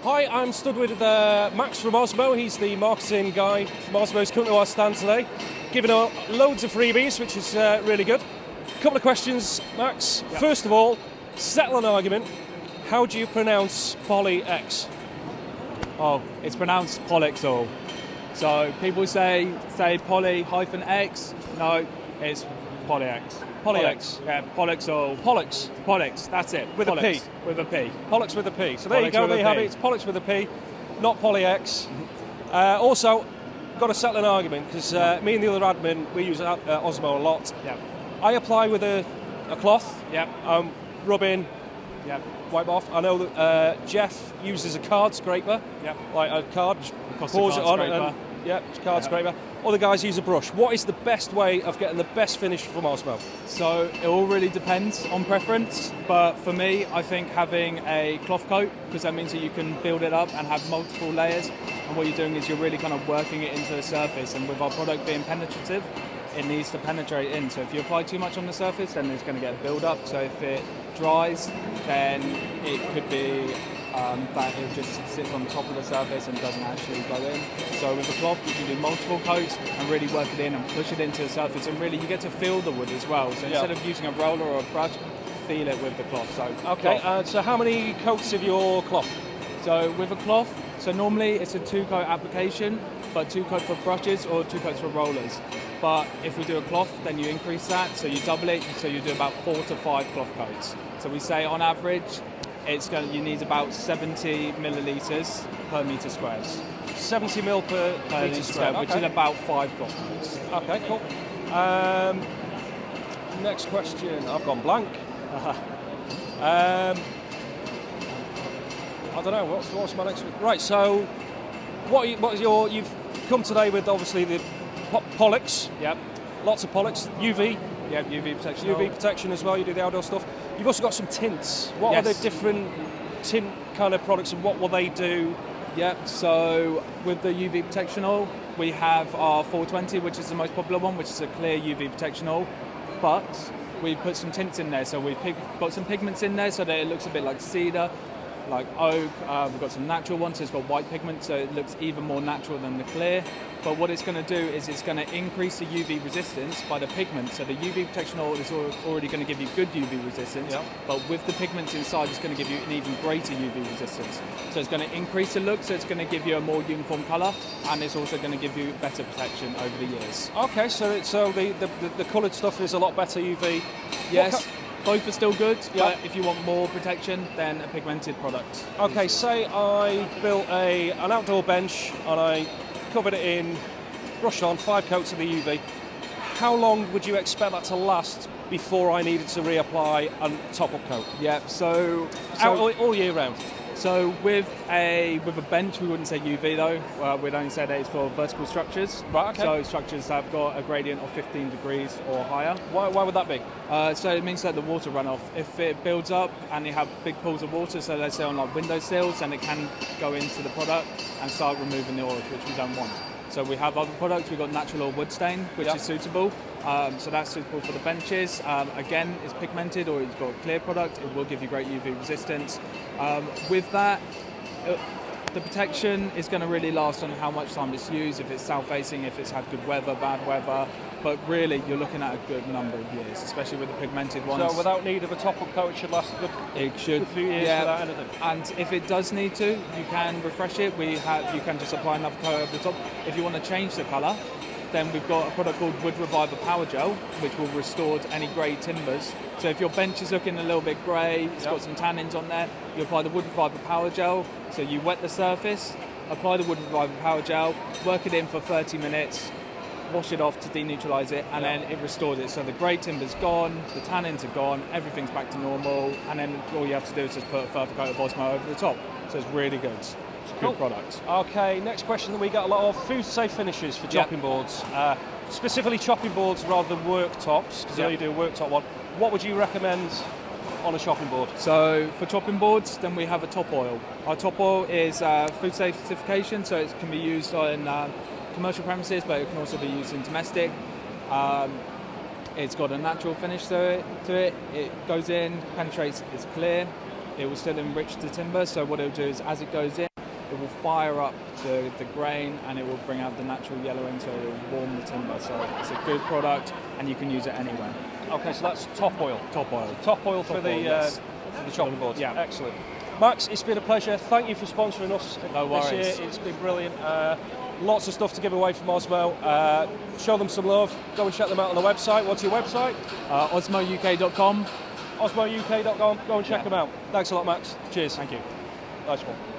Hi, I'm stood with Max from Osmo. He's the marketing guy from Osmo. He's come to our stand today, giving out loads of freebies, which is really good. A couple of questions, Max. Yep. First of all, settle an argument. How do you pronounce Poly-X? Oh, it's pronounced Polexol. So people say Poly-X. No, it's Poly-X. Poly-X. Yeah, Polexol. Polex, that's it. With Polex. a P. With a P. Polex with a P. So there Polex you go, there you have P. it. It's Polex with a P, not Poly-X. Also, got to settle an argument, because me and the other admin, we use Osmo a lot. Yep. I apply with a cloth. Yep. Rub in. Yep. Wipe off. I know that Jeff uses a card scraper. Yep. Like a card, pours it on, and card scraper. Other guys use a brush. What is the best way of getting the best finish from Osmo? So it all really depends on preference, but for me, I think having a cloth coat, because that means that you can build it up and have multiple layers, and what you're doing is you're really kind of working it into the surface, and with our product being penetrative, it needs to penetrate in. So if you apply too much on the surface, then it's going to get a build up. So if it dries, then it could be that it just sits on top of the surface and doesn't actually go in. So with a cloth, you can do multiple coats and really work it in and push it into the surface, and really you get to feel the wood as well. So instead of using a roller or a brush, feel it with the cloth. So okay. So how many coats of your cloth? So with a cloth, so normally it's a 2-coat application, but 2 coats for brushes or 2 coats for rollers. But if we do a cloth, then you increase that, so you double it, so you do about 4 to 5 cloth coats. So we say on average, you need about 70 millilitres per metre squared. 70 mil per metre squared, which is about 5 cloth coats. Okay, cool. Next question. I've gone blank. I don't know. What's my next one? Right. So, what is your? You've come today with obviously the Polex. Yep. Lots of Polex. UV. Yep. UV protection. UV protection as well. You do the outdoor stuff. You've also got some tints. What are the different tint kind of products, and what will they do? Yep. So with the UV protection oil, we have our 420, which is the most popular one, which is a clear UV protection oil, but we've put some tints in there. So we've got some pigments in there so that it looks a bit like cedar, like oak. We've got some natural ones, so it's got white pigment, so it looks even more natural than the clear. But what it's going to do is it's going to increase the UV resistance by the pigment. So the UV protection oil is already going to give you good UV resistance, but with the pigments inside, it's going to give you an even greater UV resistance. So it's going to increase the look, so it's going to give you a more uniform colour, and it's also going to give you better protection over the years. Okay, so the coloured stuff is a lot better UV. Yes. Both are still good, but if you want more protection, then a pigmented product. Okay, say I built an outdoor bench and I covered it in, brushed on 5 coats of the UV. How long would you expect that to last before I needed to reapply a top-up coat? Yeah, so all year round. So with a bench, we wouldn't say UV though. We'd only say that it's for vertical structures. Right. Okay. So structures that have got a gradient of 15 degrees or higher. Why would that be? So it means that the water runoff, if it builds up and you have big pools of water, so let's say on like windowsills, then it can go into the product and start removing the oils, which we don't want. So we have other products. We've got natural or wood stain, which is suitable. So that's suitable for the benches. Again, it's pigmented or it's got a clear product. It will give you great UV resistance. With that, the protection is going to really last on how much time it's used, if it's south-facing, if it's had good weather, bad weather. But really, you're looking at a good number of years, especially with the pigmented ones. So without need of a top-up coat, it should last a good few years without anything. And if it does need to, you can refresh it. You can just apply another coat over the top. If you want to change the colour, then we've got a product called Wood Reviver Power Gel, which will restore any grey timbers. So if your bench is looking a little bit grey, it's got some tannins on there, you apply the Wood Reviver Power Gel. So you wet the surface, apply the Wood Reviver Power Gel, work it in for 30 minutes, wash it off to deneutralise it, and then it restores it. So the grey timber's gone, the tannins are gone, everything's back to normal, and then all you have to do is just put a further coat of Osmo over the top. So it's really good. It's a good product. Okay, next question that we get a lot of, food-safe finishes for chopping boards. Specifically chopping boards rather than worktops, because I know you do a worktop one. What would you recommend on a chopping board? So for chopping boards, then we have a top oil. Our top oil is food safe certification, so it can be used on commercial premises, but it can also be used in domestic. It's got a natural finish to it. It goes in, penetrates, it's clear. It will still enrich the timber, so what it will do is as it goes in, it will fire up the grain and it will bring out the natural yellowing, so it will warm the timber. So it's a good product and you can use it anywhere. Okay, so that's top oil. Top oil. Top oil for the yes. for the chopping boards. Yeah. Excellent. Max, it's been a pleasure. Thank you for sponsoring us No this worries. year. It's been brilliant. Lots of stuff to give away from Osmo. Show them some love. Go and check them out on the website. What's your website? OsmoUK.com. OsmoUK.com. Go and check them out. Thanks a lot, Max. Cheers. Thank you. Nice one.